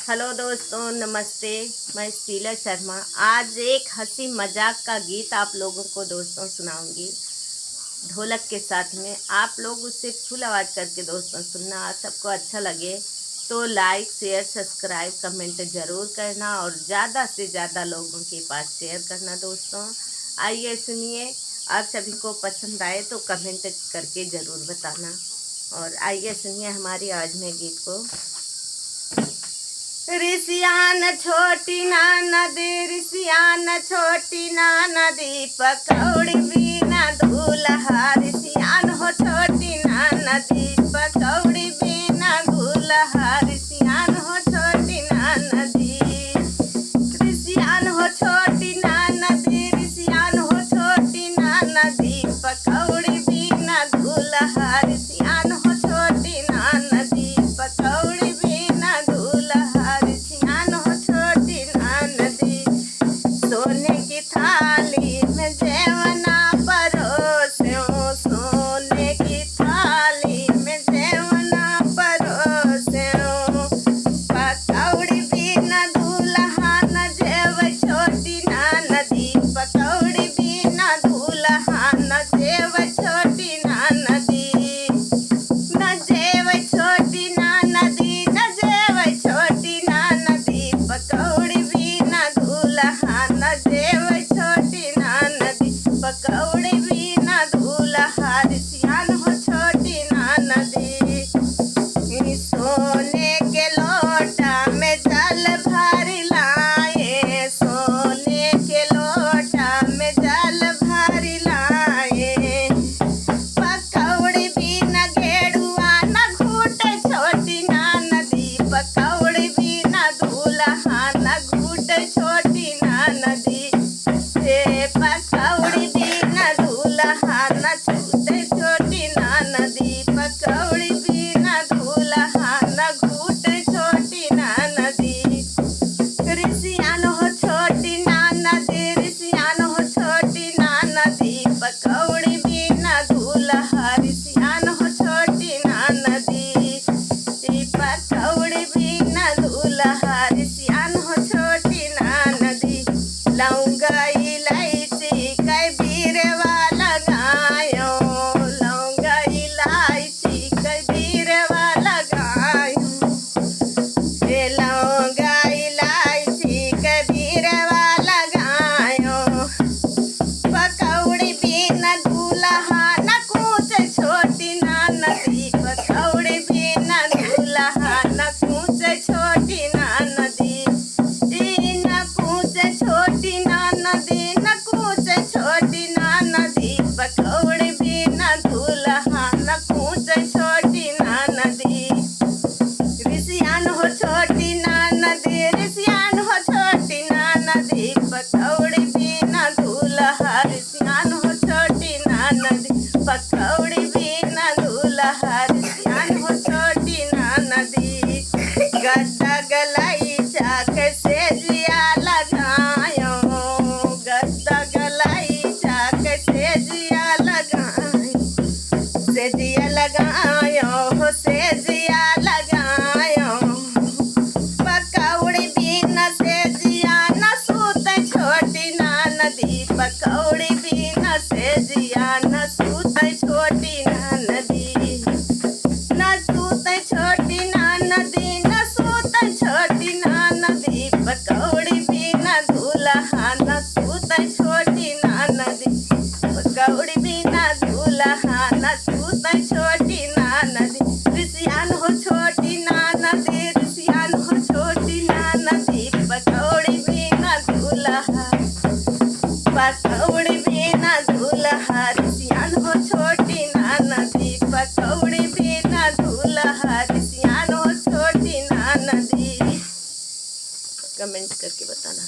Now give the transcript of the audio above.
Hello दोस्तों, नमस्ते। मैं शीला शर्मा आज एक हंसी मजाक का गीत आप लोगों को दोस्तों सुनाऊंगी ढोलक के साथ में। आप लोग उससे फुल आवाज़ करके दोस्तों सुनना। सबको अच्छा लगे तो लाइक शेयर सब्सक्राइब कमेंट ज़रूर करना और ज़्यादा से ज़्यादा लोगों के पास शेयर करना दोस्तों। आइए सुनिए, आप सभी को पसंद आए तो कमेंट करके ज़रूर बताना। और आइए सुनिए हमारी आज में गीत को। ऋषियान छोटी ना नदी, ऋषियान छोटी ना नदी, पकौड़ी बिना दूल्हा। ऋषियान हो छोटी ना नदी, पकौड़ी बिना दूल्हा। ऋषियान हो छोटी ना नदी, ऋषियान हो छोटी ना नदी, ऋषियान हो छोटी ना नदी, पकौड़ी बिना दूल्हा। ऋषियान हो छोटी ना नदी, पकौड़ी बिना दूल्हा। ऋषियान हो छोटी ना नदी, सोने की थाली में जेवना परोस्यो, सोने की थाली में जेवना परोस्यो, पकौड़ी बिना दूल्हा न जेव छोटी ना नदी, पकौड़ी बिना दूल्हा न जेव छोटी ना नदी, न जेव छोटी ना नदी, न जेव छोटी ना नदी, पकौड़ी बिना दूल्हा न जेव छोटी ना नदी, पकौड़ी बिना दूल्हा। ऋषियान हो छोटी ना नदी, सोने के लोटा में जल भर लाए, सोने के लोटा में जल भर लाए, पकौड़ी बिना गेड़ुआ न घूटे छोटी ना नदी, पकौड़ी बिना दूल्हा न घूटे छोटी ना नदी, पकौड़ी बिना दूल्हा न छूटे छोटी ना नदी, पकौड़ी बिना दूल्हा न घूटे छोटी ना नदी। ऋषियान हो छोटी ना नदी, ऋषियान हो छोटी ना नदी, पकौड़ी बिना दूल्हा। ऋषियान हो छोटी ना नदी, पकौड़ी बिना दूल्हा। ऋषियान हो छोटी ना नदी, लौंगा इलायची कई बीरवा लगायो, लौंगा इलायची कई बीरवा लगायो, लौंगा इलायची कई बीरवा लगायो, पकौड़ी बिना दूल्हा न कूचे छोटी ना नदी, पकौड़ी बिना दूल्हा न कूचे छोटी ना नदी, न कूचे छोटी ना नदी, न कूचे छोटी ना नदी, पकौड़ी बिना दूल्हा न कूचे छोटी ना नदी। ऋषियान हो छोटी ना नदी, ऋषियान हो छोटी ना नदी, पकौड़ी बिना दूल्हा। ऋषियान हो छोटी ना नदी, पकौड़ी बिना दूल्हा। ऋषियान हो छोटी ना नदी, गद्दा गलाई चाक से जिया लगायो, गद्दा गलाई चाक से जिया लगायो, से जिया लगायो हो से जिया लगायो, पकौड़ी बिना से जिया न सूते छोटी ना नदी, पकौड़ी बिना से जिया न सूते छोटी ना नदी, न सूते छोटी ना नदी, न सूते छोटी ना नदी, पकौड़ी बिना दूल्हा न सूते छोटी ना नदी, पकौड़ी बिना दूल्हा न सूते छोटी ना नदी। ऋषियान हो छोटी ना नदी, ऋषियान हो छोटी ना नदी, पकौड़ी बिना दूल्हा, पकौड़ी बिना दूल्हा। ऋषियान हो छोटी ना नदी, पकौड़ी बिना दूल्हा। ऋषियान हो छोटी ना नदी। कमेंट करके बताना।